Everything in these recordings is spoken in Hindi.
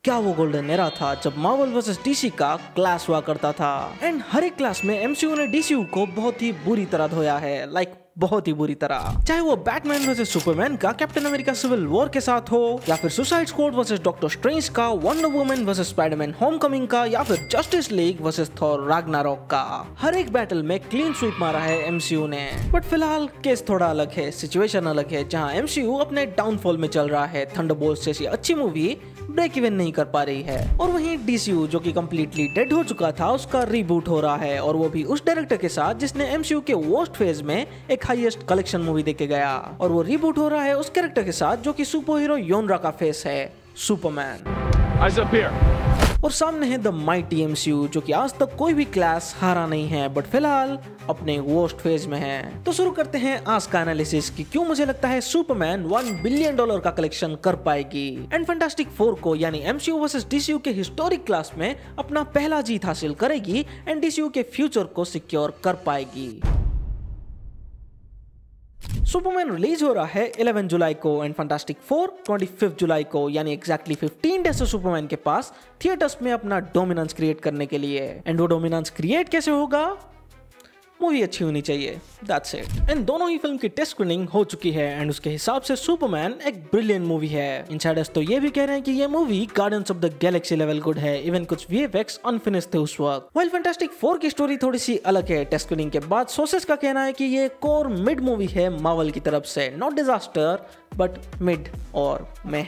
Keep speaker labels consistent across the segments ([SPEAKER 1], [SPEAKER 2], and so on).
[SPEAKER 1] क्या वो गोल्डन एरा था जब मार्वल वर्सेस डीसी का क्लास हुआ करता था। एंड हर एक क्लास में एमसीयू ने डीसीयू को बहुत ही बुरी तरह धोया है, बहुत ही बुरी तरह। चाहे वो बैटमैन वर्सेस सुपरमैन का कैप्टन अमेरिका सिविल वॉर के साथ हो, या फिर Suicide Squad versus Doctor Strange का, Wonder Woman versus Spiderman Homecoming का, या फिर Justice League versus Thor Ragnarok का। हर एक बैटल में क्लीन स्वीप मारा है एमसीयू ने। बट फिलहाल केस थोड़ा अलग है, सिचुएशन अलग है, जहां एमसीयू अपने डाउनफॉल में चल रहा है। थंडरबोल्ट्स जैसी अच्छी मूवी ब्रेक इवन नहीं कर पा रही है, और वहीं डीसीयू जो कि कंप्लीटली डेड हो चुका था, उसका रीबूट हो रहा है, और वो भी उस डायरेक्टर के साथ जिसने एमसीयू के वर्स्ट फेज में एक हाईएस्ट कलेक्शन मूवी देके गया। और वो रीबूट हो रहा है उस कैरेक्टर के साथ जो कि सुपर हीरो योनरा का फेस है, सुपरमैन। और सामने है द माइटी एमसीयू जो कि आज तक कोई भी क्लास हारा नहीं है, बट फिलहाल अपने वर्स्ट फेज में है। तो शुरू करते हैं आज का एनालिसिस कि क्यों मुझे लगता है सुपरमैन $1 बिलियन का कलेक्शन कर पाएगी, एंड फैंटास्टिक फोर को यानी एमसीयू वर्सेस डीसीयू के हिस्टोरिक क्लास में अपना पहला जीत हासिल करेगी एंड डीसीयू के फ्यूचर को सिक्योर कर पाएगी। सुपरमैन रिलीज हो रहा है 11 जुलाई को एंड फैंटास्टिक फोर 25 जुलाई को, यानी एग्जैक्टली 15 डेज से सुपरमैन के पास थिएटर्स में अपना डोमिनेंस क्रिएट करने के लिए। एंड वो डोमिनेंस क्रिएट कैसे होगा? मूवी अच्छी होनी चाहिए, दैट्स इट। एंड दोनों ही फिल्म की टेस्ट स्क्रीनिंग हो चुकी है एंड उसके हिसाब से सुपरमैन एक ब्रिलियंट मूवी है। इनसाइडर्स तो ये भी कह रहे हैं कि ये movie guardians of the Galaxy level good है, इवन कुछ वीएफएक्स अनफिनिश्ड थे उस वक्त। व्हाइल फैंटास्टिक फोर की स्टोरी थोड़ी सी अलग है। टेस्ट स्क्रीनिंग के बाद सोर्सेस का कहना है कि ये कोर मिड मूवी है मार्वल की तरफ से, नॉट डिजास्टर बट मिड और में।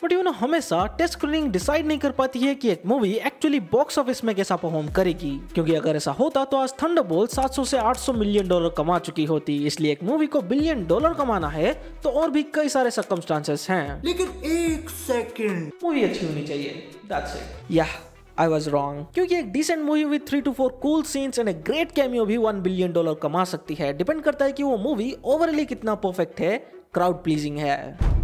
[SPEAKER 1] बट यू नो, हमेशा टेस्ट स्क्रीनिंग डिसाइड नहीं कर पाती है कि एक मूवी एक्चुअली बॉक्स ऑफिस में कैसा परफॉर्म करेगी, क्योंकि अगर ऐसा होता तो आज थंडरबोल्ट 700 से 800 मिलियन डॉलर कमा चुकी होती। इसलिए एक मूवी को $1 बिलियन कमाना है तो और भी कई सारे सर्कमस्टांसेस हैं, लेकिन एक सेकंड, मूवी अच्छी होनी चाहिए, that's it. Yeah, I was wrong, क्योंकि एक decent movie with 3 to 4 cool scenes and a great cameo भी $1 बिलियन कमा सकती है। डिपेंड करता है कि वो मूवी ओवरऑली कितना परफेक्ट है, क्राउड प्लीजिंग है।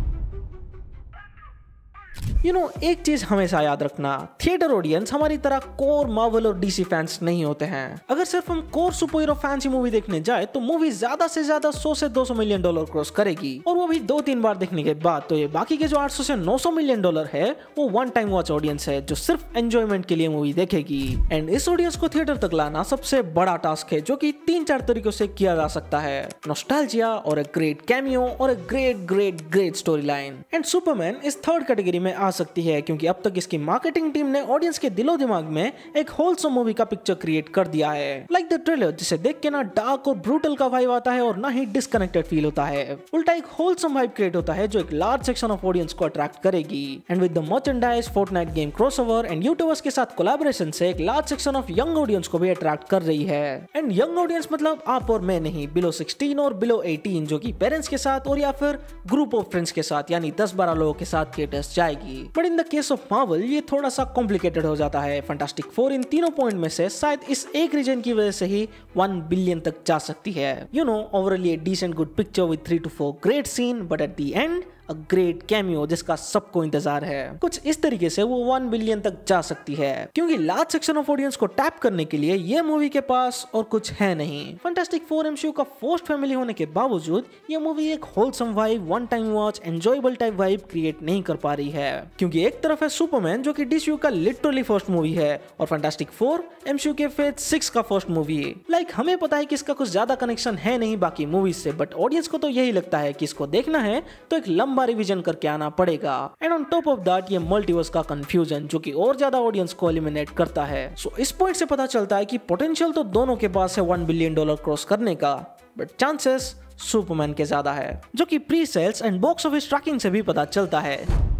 [SPEAKER 1] यू नो, एक चीज हमेशा याद रखना, थिएटर ऑडियंस हमारी तरह कोर मार्वल और डीसी फैंस नहीं होते हैं। अगर सिर्फ हम कोर सुपर हीरो फैंस ही मूवी देखने जाए तो मूवी ज्यादा से ज्यादा 100 से 200 मिलियन डॉलर क्रॉस करेगी, और वो भी 2-3 बार देखने के बाद। तो ये बाकी के जो 800 से 900 मिलियन डॉलर है वो वन टाइम वॉच ऑडियंस है जो सिर्फ एंजॉयमेंट के लिए मूवी देखेगी। एंड इस ऑडियंस को थिएटर तक लाना सबसे बड़ा टास्क है, जो कि 3-4 तरीकों से किया जा सकता है, नॉस्टैल्जिया और एक ग्रेट कैमियो और एक great story line. And Superman इस थर्ड कैटेगरी में आ सकती है, क्योंकि अब तक इसकी मार्केटिंग टीम ने ऑडियंस के दिलो दिमाग में एक होलसम मूवी का पिक्चर क्रिएट कर दिया है, लाइक द ट्रेलर, जिसे देख के ना डार्क और ब्रूटल का वाइब आता है और ना ही डिस्कनेक्टेड फील होता है। उल्टा एक होलसम वाइब क्रिएट होता है जो एक लार्ज सेक्शन ऑफ ऑडियंस को अट्रैक्ट करेगी। And with the merchandise, Fortnite game crossover and YouTubers के साथ कोलैबोरेशन से एक large section of young audience को भी अट्रैक्ट कर रही है। एंड यंग ऑडियंस मतलब आप और मैं नहीं, बिलो 16 और बिलो 18, जो कि पेरेंट्स के साथ और या फिर ग्रुप ऑफ फ्रेंड्स के साथ, यानी 10-12 लोगों के साथ थिएटर्स जाएगी। But in the case of Marvel ये थोड़ा सा कॉम्प्लिकेटेड हो जाता है। फैंटास्टिक फोर इन तीनों पॉइंट में से शायद इस एक रीजन की वजह से ही $1 बिलियन तक जा सकती है। यू नो, ओवरऑल ये decent good picture with 3 to 4 great scene, but at the end a great cameo जिसका सबको इंतजार है। कुछ इस तरीके से वो $1 बिलियन तक जा सकती है, क्योंकि लार्ज सेक्शन ऑफ ऑडियंस को टैप करने के लिए ये मूवी के पास और कुछ है नहीं। फैंटास्टिक फोर एमसीयू का फर्स्ट फैमिली होने के बावजूद ये मूवी एक wholesome vibe, one time watch, enjoyable type vibe create नहीं कर पा रही है, क्योंकि एक तरफ है सुपरमैन जो कि डीसीयू का लिटरली फर्स्ट मूवी है, और फैंटास्टिक फोर एमसीयू के फेज 6 का फर्स्ट मूवी है। लाइक हमें पता है कि इसका कुछ ज्यादा कनेक्शन है नहीं बाकी मूवीज से, बट ऑडियंस को तो यही लगता है कि इसको देखना है तो एक लंबा रिवीजन करके आना पड़ेगा। And on top of that ये मल्टीवर्स का कंफ्यूजन जो कि और ज्यादा ऑडियंस को एलिमिनेट करता है। सो इस पॉइंट से पता चलता है कि पोटेंशियल तो दोनों के पास है $1 बिलियन क्रॉस करने का, बट चांसेस सुपरमैन के ज्यादा है, जो कि pre sales and box office tracking से भी पता चलता है।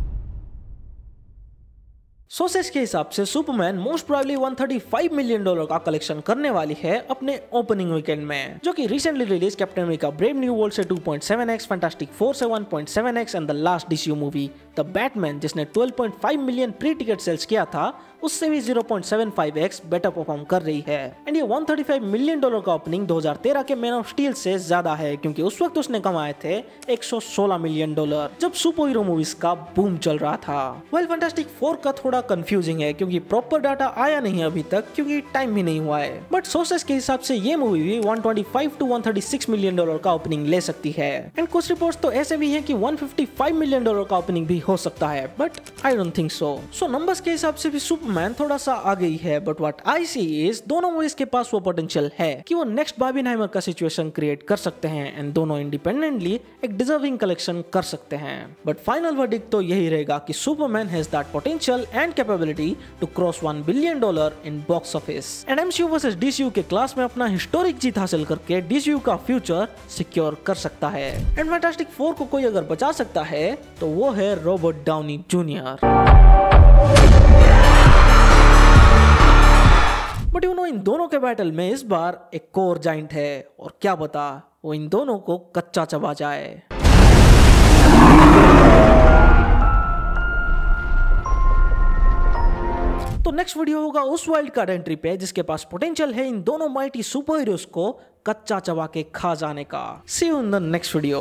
[SPEAKER 1] सोर्सेस के हिसाब से सुपरमैन मोस्ट प्रोबेबली $135 मिलियन का कलेक्शन करने वाली है अपने ओपनिंग वीकेंड में, जो कि recently release Captain America Brave New World से 2.7x, फैंटास्टिक फोर से 1.7x and the last DCU movie the Batman जिसने 12.5 मिलियन प्री टिकट सेल्स किया था उससे भी 0.75x बेटर परफॉर्म कर रही है। एंड ये $135 मिलियन का ओपनिंग 2013 के मैन ऑफ स्टील से ज्यादा है, क्योंकि उस वक्त उसने कमाए थे $116 मिलियन जब सुपर हीरो मूवीज का बूम चल रहा था। वेल फैंटास्टिक 4 का थोड़ा कंफ्यूजिंग है, क्योंकि प्रॉपर डाटा आया नहीं अभी तक, क्योंकि टाइम भी नहीं हुआ है। बट सोर्सेस के हिसाब से ये मूवी भी 125 to 136 मिलियन का ओपनिंग ले सकती है। एंड कुछ रिपोर्ट्स तो ऐसे भी हैं कि 155 मिलियन का ओपनिंग भी हो सकता है, but I don't think so. So numbers के हिसाब से भी सुपरमैन थोड़ा सा आगे ही है, but what I see is दोनों मूवीज के पास वो पोटेंशियल है कि वो नेक्स्ट बार्बिनहाइमर का सिचुएशन क्रिएट कर सकते हैं एंड दोनों इंडिपेंडेंटली एक डिजर्विंग कलेक्शन कर सकते हैं। बट फाइनल वर्डिक्ट तो यही रहेगा कि Superman has that potential and capability to cross $1 billion in box office. And MCU versus DCU के क्लास में अपना हिस्टोरिक जीत हासिल करके डीसीयू का फ्यूचर सिक्योर कर सकता है। एंड फैंटास्टिक 4 को कोई अगर बचा सकता है तो वो है Robert Downey Junior. But you know, इन दोनों के बैटल में इस बार एक कोर जाइंट है, और क्या पता वो इन दोनों को कच्चा चबा जाए। तो नेक्स्ट वीडियो होगा उस वाइल्ड कार्ड एंट्री पे जिसके पास पोटेंशियल है इन दोनों माइटी सुपर हीरोज को कच्चा चबा के खा जाने का। See you in the next video.